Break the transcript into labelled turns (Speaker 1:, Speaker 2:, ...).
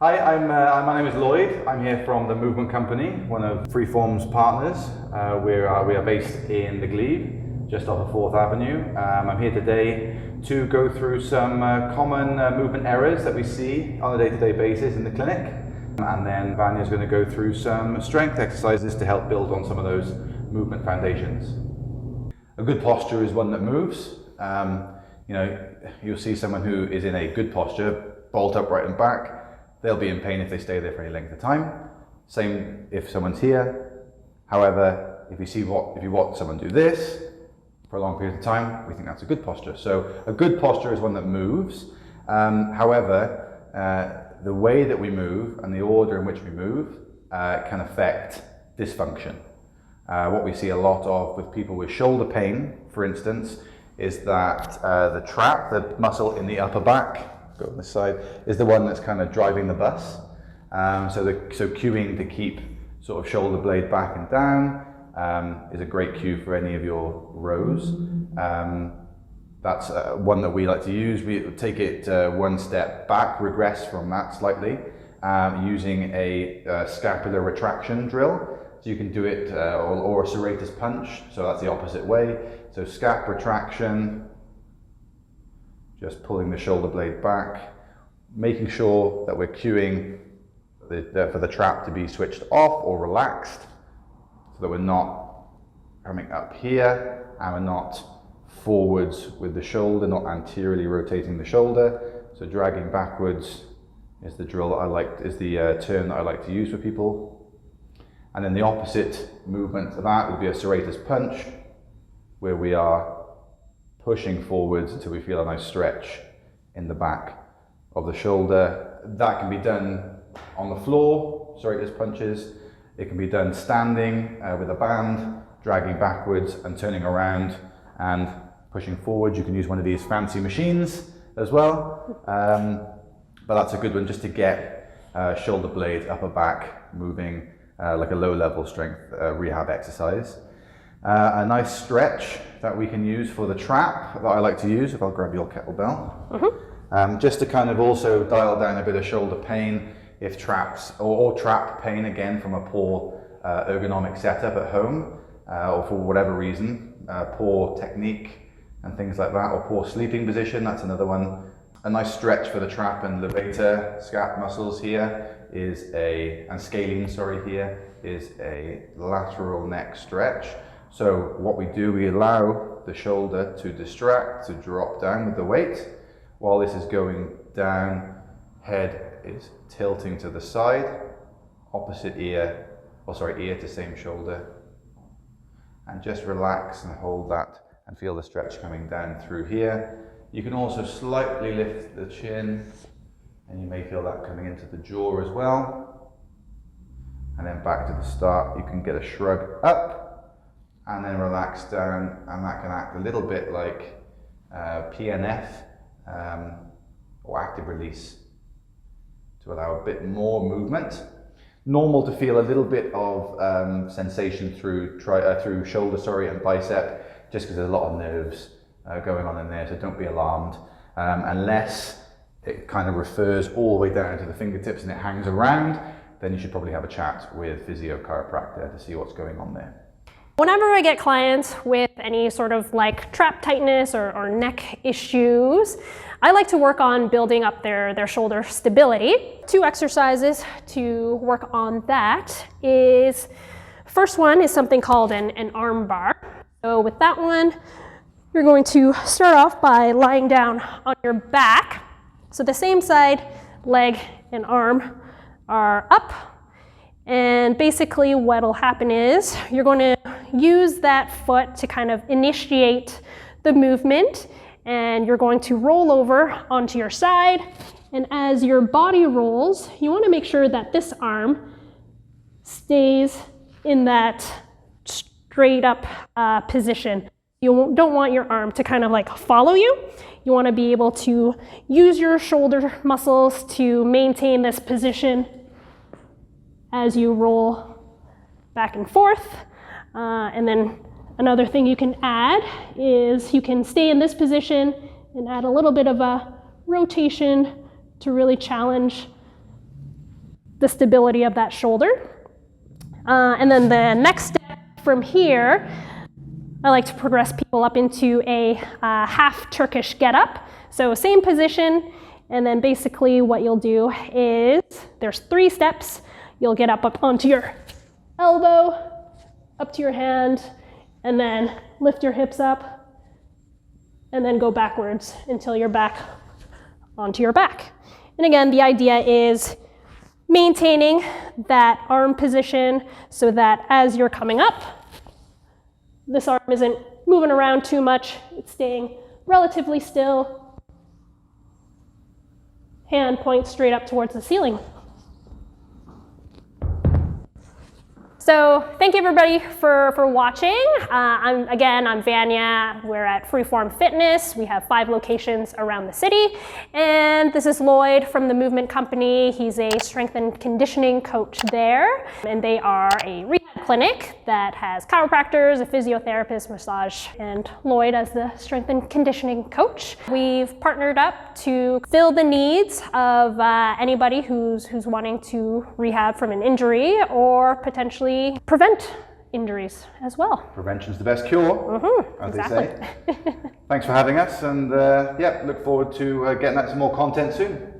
Speaker 1: Hi, my name is Lloyd. I'm here from the Movement Company, one of Freeform's partners. We are based in the Glebe, just off of 4th Avenue. I'm here today to go through some common movement errors that we see on a day-to-day basis in the clinic. And then Vania is going to go through some strength exercises to help build on some of those movement foundations. A good posture is one that moves. You'll see someone who is in a good posture, bolt upright and back. They'll be in pain if they stay there for any length of time. Same if someone's here. However, if you watch someone do this for a long period of time, we think that's a good posture. So a good posture is one that moves. However, the way that we move and the order in which we move can affect dysfunction. What we see a lot of with people with shoulder pain, for instance, is that the trap, the muscle in the upper back, go on this side, is the one that's kind of driving the bus. So cueing to keep sort of shoulder blade back and down is a great cue for any of your rows. That's one that we like to use. We take it one step back, regress from that slightly, using a scapular retraction drill. So you can do it, or a serratus punch, so that's the opposite way. So scap retraction, just pulling the shoulder blade back, making sure that we're cueing for the trap to be switched off or relaxed, so that we're not coming up here and we're not forwards with the shoulder, not anteriorly rotating the shoulder. So dragging backwards is the drill that is the term that I like to use for people. And then the opposite movement to that would be a serratus punch, where we are pushing forwards until we feel a nice stretch in the back of the shoulder. That can be done on the floor, serratus punches. It can be done standing with a band, dragging backwards and turning around and pushing forward. You can use one of these fancy machines as well. But that's a good one just to get shoulder blade, upper back moving like a low-level strength rehab exercise. A nice stretch that we can use for the trap that I like to use, if I'll grab your kettlebell, just to kind of also dial down a bit of shoulder pain if traps, or trap pain again from a poor ergonomic setup at home, or for whatever reason, poor technique and things like that, or poor sleeping position, that's another one. A nice stretch for the trap and levator scap muscles here and scalene, here is a lateral neck stretch. So what we do, we allow the shoulder to distract, to drop down with the weight. While this is going down, head is tilting to the side, opposite ear, ear to same shoulder. And just relax and hold that and feel the stretch coming down through here. You can also slightly lift the chin, and you may feel that coming into the jaw as well. And then back to the start, you can get a shrug up, and then relax down, and that can act a little bit like PNF or active release to allow a bit more movement. Normal to feel a little bit of sensation through shoulder, and bicep, just because there's a lot of nerves going on in there, so don't be alarmed. Unless it kind of refers all the way down to the fingertips and it hangs around, then you should probably have a chat with physio chiropractor to see what's going on there.
Speaker 2: Whenever I get clients with any sort of like trap tightness or neck issues, I like to work on building up their shoulder stability. 2 exercises to work on that is, first one is something called an arm bar. So with that one, you're going to start off by lying down on your back. So the same side, leg and arm are up. And basically what'll happen is you're going to use that foot to kind of initiate the movement, and you're going to roll over onto your side. And as your body rolls, you want to make sure that this arm stays in that straight up position. You don't want your arm to kind of like follow you. You want to be able to use your shoulder muscles to maintain this position as you roll back and forth. And then another thing you can add is you can stay in this position and add a little bit of a rotation to really challenge the stability of that shoulder. And then the next step from here, I like to progress people up into a half Turkish get-up. So same position, and then basically what you'll do is, there's 3 steps. You'll get up onto your elbow, up to your hand, and then lift your hips up, and then go backwards until you're back onto your back. And again, the idea is maintaining that arm position so that as you're coming up, this arm isn't moving around too much. It's staying relatively still. Hand points straight up towards the ceiling. So thank you everybody for watching. I'm Vania. We're at Freeform Fitness. We have 5 locations around the city. And this is Lloyd from the Movement Company. He's a strength and conditioning coach there. And they are a rehab clinic that has chiropractors, a physiotherapist, massage, and Lloyd as the strength and conditioning coach. We've partnered up to fill the needs of anybody who's wanting to rehab from an injury or potentially prevent injuries as well.
Speaker 1: Prevention's the best cure, as
Speaker 2: exactly.
Speaker 1: they say. Thanks for having us, and look forward to getting out some more content soon.